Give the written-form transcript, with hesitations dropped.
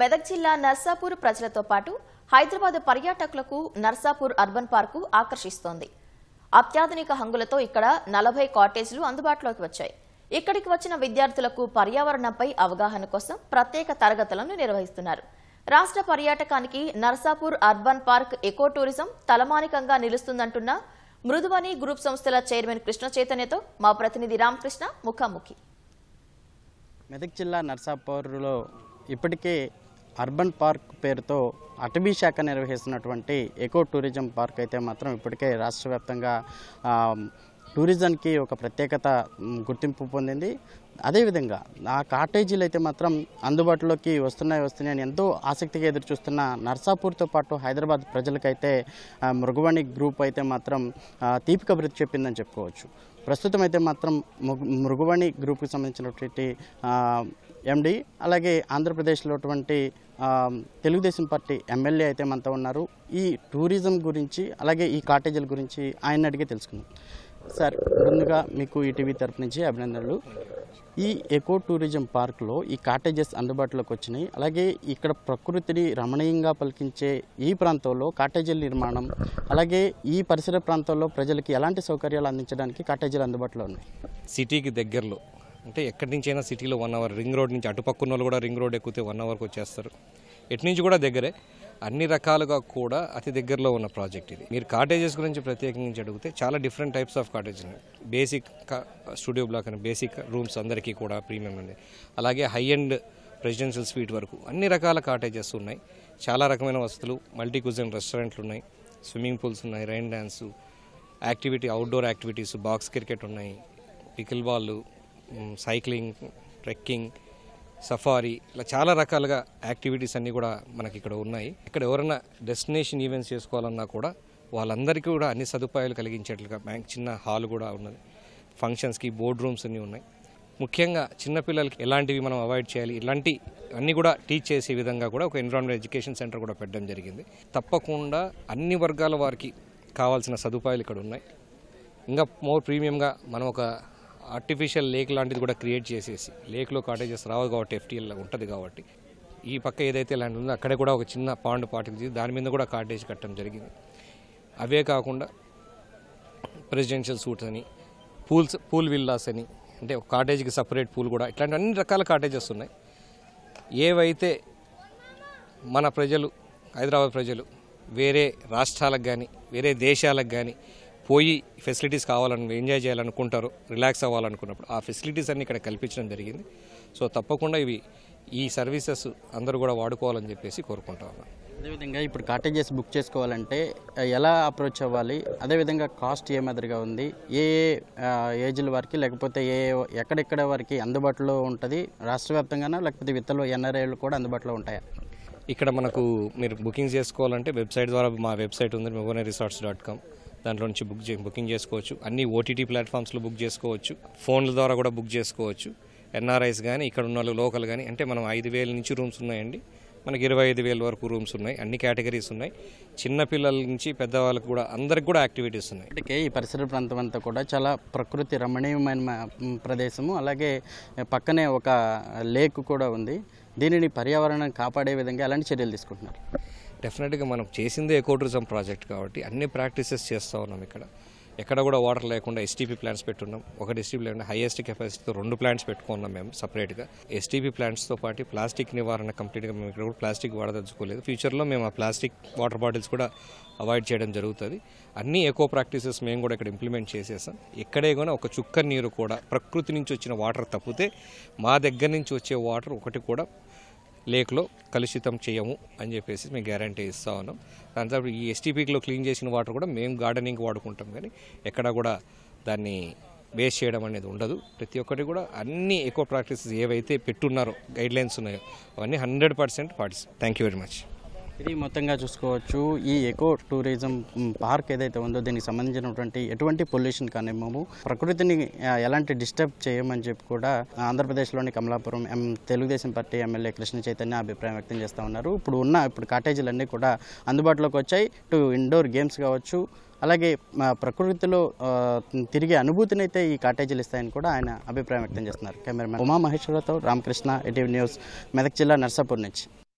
మెదక్ జిల్లా నర్సాపూర్ ప్రజలతో పాటు హైదరాబాద్ పర్యాటకులకు నర్సాపూర్ అర్బన్ పార్కు ఆకర్షిస్తోంది. అత్యాధునిక హంగులతో ఇక్కడ 40 కాటేజీలు అందుబాటులోకి వచ్చాయి. ఇక్కడికి వచ్చిన విద్యార్థులకు పర్యావరణంపై అవగాహన కోసం ప్రత్యేక తరగతులను నిర్వహిస్తున్నారు. రాష్ట్ర పర్యాటకానికి Narsapur urban park eco tourism తలమానికంగా నిలుస్తుందంటున్న మృదువని గ్రూప్ సంస్థల చైర్మన్ కృష్ణ చైతన్యతో మా ప్రతినిధి రామకృష్ణ ముఖాముఖి. మెదక్ జిల్లా నర్సాపూర్లో ఇప్పటికే అర్బన్ పార్క్ పేరుతో అటవీ శాఖ నిర్వహిస్తున్నటువంటి ఎకో టూరిజం పార్క్ అయితే మాత్రం ఇప్పటికే రాష్ట్ర వ్యాప్తంగా టూరిజంకి ఒక ప్రత్యేకత గుర్తింపు పొందింది. అదేవిధంగా ఆ కాటేజీలు అయితే మాత్రం అందుబాటులోకి వస్తున్నాయని ఎంతో ఆసక్తిగా ఎదురు చూస్తున్న నర్సాపూర్తో పాటు హైదరాబాద్ ప్రజలకైతే మృగవాణి గ్రూప్ అయితే మాత్రం తీపి కబురు చెప్పిందని చెప్పుకోవచ్చు. ప్రస్తుతం అయితే మాత్రం మృగవాణి గ్రూప్కి సంబంధించినటువంటి ఎండి అలాగే ఆంధ్రప్రదేశ్లో తెలుగుదేశం పార్టీ ఎమ్మెల్యే అయితే మనతో ఉన్నారు. ఈ టూరిజం గురించి అలాగే ఈ కాటేజీల గురించి ఆయన అడిగి తెలుసుకుందాం. సార్, ముందుగా మీకు ఈటీవీ తరపు నుంచి అభినందనలు. ఈ ఎకో టూరిజం పార్క్లో ఈ కాటేజెస్ అందుబాటులోకి వచ్చినాయి. అలాగే ఇక్కడ ప్రకృతిని రమణీయంగా పలికించే ఈ ప్రాంతంలో కాటేజీల నిర్మాణం, అలాగే ఈ పరిసర ప్రాంతాల్లో ప్రజలకి ఎలాంటి సౌకర్యాలు అందించడానికి కాటేజీలు అందుబాటులో ఉన్నాయి? సిటీకి దగ్గరలో అంటే ఎక్కడి నుంచి అయినా సిటీలో 1 అవర్, రింగ్ రోడ్ నుంచి అటుపక్కన వాళ్ళు కూడా రింగ్ రోడ్ ఎక్కితే 1 అవర్కి వచ్చేస్తారు. ఎటు నుంచి కూడా దగ్గరే, అన్ని రకాలుగా కూడా అతి దగ్గరలో ఉన్న ప్రాజెక్ట్ ఇది. మీరు కాటేజెస్ గురించి ప్రత్యేకించి అడిగితే చాలా డిఫరెంట్ టైప్స్ ఆఫ్ కాటేజెస్ ఉన్నాయి. బేసిక్ స్టూడియో బ్లాక్ అని బేసిక్ రూమ్స్ అందరికీ కూడా ప్రీమియం ఉంది. అలాగే హై ఎండ్ రెసిడెన్షియల్ స్వీట్ వరకు అన్ని రకాల కాటేజెస్ ఉన్నాయి. చాలా రకమైన వసతులు, మల్టీ కుజిన్ రెస్టారెంట్లు ఉన్నాయి, స్విమ్మింగ్ పూల్స్ ఉన్నాయి, rain dance, outdoor activities, box cricket ఉన్నాయి, pickleball, cycling, trekking, safari, ఇలా చాలా రకాలుగా యాక్టివిటీస్ అన్నీ కూడా మనకి ఇక్కడ ఉన్నాయి. ఇక్కడ ఎవరైనా డెస్టినేషన్ ఈవెంట్స్ చేసుకోవాలన్నా కూడా వాళ్ళందరికీ కూడా అన్ని సదుపాయాలు కలిగించేట్లుగా చిన్న హాల్ కూడా ఉన్నది. ఫంక్షన్స్కి బోర్డ్ రూమ్స్ అన్నీ ఉన్నాయి. ముఖ్యంగా చిన్నపిల్లలకి ఎలాంటివి మనం అవాయిడ్ చేయాలి, ఇలాంటి అన్నీ కూడా టీచ్ చేసే విధంగా కూడా ఒక ఎన్విరాన్మెంట్ ఎడ్యుకేషన్ సెంటర్ కూడా పెట్టడం జరిగింది. తప్పకుండా అన్ని వర్గాల వారికి కావాల్సిన సదుపాయాలు ఇక్కడ ఉన్నాయి. ఇంకా మోర్ ప్రీమియంగా మనం ఒక ఆర్టిఫిషియల్ లేక్ లాంటిది కూడా క్రియేట్ చేసేసి, లేక్లో కాటేజెస్ రావు కాబట్టి ఎఫ్టీఎల్ ఉంటుంది కాబట్టి ఈ పక్క ఏదైతే ల్యాండ్ ఉందో అక్కడే కూడా ఒక చిన్న పాండ్ పాటించి దాని మీద కూడా కాటేజ్ కట్టడం జరిగింది. అవే కాకుండా ప్రెసిడెన్షియల్ సూట్స్ అని, పూల్ విల్లాస్ అని, అంటే ఒక కాటేజ్కి సపరేట్ పూల్ కూడా, ఇట్లాంటి అన్ని రకాల కాటేజెస్ ఉన్నాయి. ఏవైతే మన ప్రజలు, హైదరాబాద్ ప్రజలు వేరే రాష్ట్రాలకు కానీ వేరే దేశాలకు కానీ పోయి ఫెసిలిటీస్ కావాలని ఎంజాయ్ చేయాలనుకుంటారు, రిలాక్స్ అవ్వాలనుకున్నప్పుడు ఆ ఫెసిలిటీస్ అన్ని ఇక్కడ కల్పించడం జరిగింది. సో తప్పకుండా ఈ సర్వీసెస్ అందరూ కూడా వాడుకోవాలని చెప్పేసి కోరుకుంటా ఉన్నాను. అదేవిధంగా ఇప్పుడు కాటేజెస్ బుక్ చేసుకోవాలంటే ఎలా అప్రోచ్ అవ్వాలి, అదేవిధంగా కాస్ట్ ఏ మాదిరిగా ఉంది, ఏ ఏజ్ల వారికి లేకపోతే ఎక్కడెక్కడ వారికి అందుబాటులో ఉంటుంది, రాష్ట్ర వ్యాప్తంగానా లేకపోతే విత్తలో ఎన్ఆర్ఐలు కూడా అందుబాటులో ఉంటాయా? ఇక్కడ మనకు మీరు బుకింగ్ చేసుకోవాలంటే వెబ్సైట్ ద్వారా, మా వెబ్సైట్ ఉంది mrvaniresorts.com, దాంట్లో నుంచి బుకింగ్ చేసుకోవచ్చు. అన్ని ఓటీటీ ప్లాట్ఫామ్స్లో బుక్ చేసుకోవచ్చు, ఫోన్ల ద్వారా కూడా బుక్ చేసుకోవచ్చు. ఎన్ఆర్ఐస్ కానీ ఇక్కడ ఉన్న లోకల్ కానీ, అంటే మనం 5,000 నుంచి రూమ్స్ ఉన్నాయండి, మనకి 25,000 వరకు రూమ్స్ ఉన్నాయి. అన్ని కేటగిరీస్ ఉన్నాయి. చిన్నపిల్లల నుంచి పెద్దవాళ్ళకి కూడా అందరికి కూడా యాక్టివిటీస్ ఉన్నాయి. అంటే ఈ పరిసర ప్రాంతం అంతా కూడా చాలా ప్రకృతి రమణీయమైన ప్రదేశము, అలాగే పక్కనే ఒక లేక్ కూడా ఉంది. దీనిని పర్యావరణాన్ని కాపాడే విధంగా ఎలాంటి చర్యలు తీసుకుంటున్నారు? డెఫినెట్గా మనం చేసిందే ఎకో టూరిజం ప్రాజెక్ట్ కాబట్టి అన్ని ప్రాక్టీసెస్ చేస్తూ ఉన్నాం. ఎక్కడ కూడా వాటర్ లేకుండా ఎస్టీపీ ప్లాంట్స్ పెట్టున్నాం. ఒకటి ఎస్టీపీ లేకుండా హైయెస్ట్ కెపాసిటీతో 2 ప్లాంట్స్ పెట్టుకున్నాం మేము సపరేట్గా. ఎస్టీపీ ప్లాంట్స్తో పాటు ప్లాస్టిక్ నివారణ కంప్లీట్గా మేము ఇక్కడ కూడా ప్లాస్టిక్ వాడదలుచుకోలేదు. ఫ్యూచర్లో మేము ఆ ప్లాస్టిక్ వాటర్ బాటిల్స్ కూడా అవాయిడ్ చేయడం జరుగుతుంది. అన్ని ఎకో ప్రాక్టీసెస్ మేము కూడా ఇక్కడ ఇంప్లిమెంట్ చేసేసాం. ఎక్కడే కూడా ఒక చుక్క నీరు కూడా ప్రకృతి నుంచి వచ్చిన వాటర్ తప్పితే మా దగ్గర నుంచి వచ్చే వాటర్ ఒకటి కూడా లేక్లో కలుషితం చేయము అని చెప్పేసి మేము గ్యారంటీ ఇస్తా ఉన్నాం. దాని తర్వాత ఈ ఎస్టీపీలో క్లీన్ చేసిన వాటర్ కూడా మేము గార్డెనింగ్ వాడుకుంటాం, కానీ ఎక్కడ కూడా దాన్ని వేస్ట్ చేయడం అనేది ఉండదు. ప్రతి ఒక్కటి కూడా అన్ని ఎకో ప్రాక్టీసెస్ ఏవైతే పెట్టున్నారో గైడ్లైన్స్ ఉన్నాయో అవన్నీ 100% పాటిస్తాం. Thank you very much. ఇది మొత్తంగా చూసుకోవచ్చు. ఈ ఎకో టూరిజం పార్క్ ఏదైతే ఉందో దీనికి సంబంధించినటువంటి ఎటువంటి పొల్యూషన్ కానివ్వము, ప్రకృతిని ఎలాంటి డిస్టర్బ్ చేయమని చెప్పి కూడా ఆంధ్రప్రదేశ్లోని కమలాపురం తెలుగుదేశం పార్టీ ఎమ్మెల్యే కృష్ణ చైతన్య అభిప్రాయం వ్యక్తం చేస్తూ ఉన్నారు. ఇప్పుడు కాటేజీలన్నీ కూడా అందుబాటులోకి వచ్చాయి. ఇండోర్ గేమ్స్ కావచ్చు, అలాగే ప్రకృతిలో తిరిగే అనుభూతిని అయితే ఈ కాటేజీలు ఇస్తాయని కూడా ఆయన అభిప్రాయం వ్యక్తం చేస్తున్నారు. కెమెరామెన్ ఉమా మహేశ్వరరావుతో రామకృష్ణ, ఈటీవీ న్యూస్, మెదక్ జిల్లా నర్సాపూర్ నుంచి.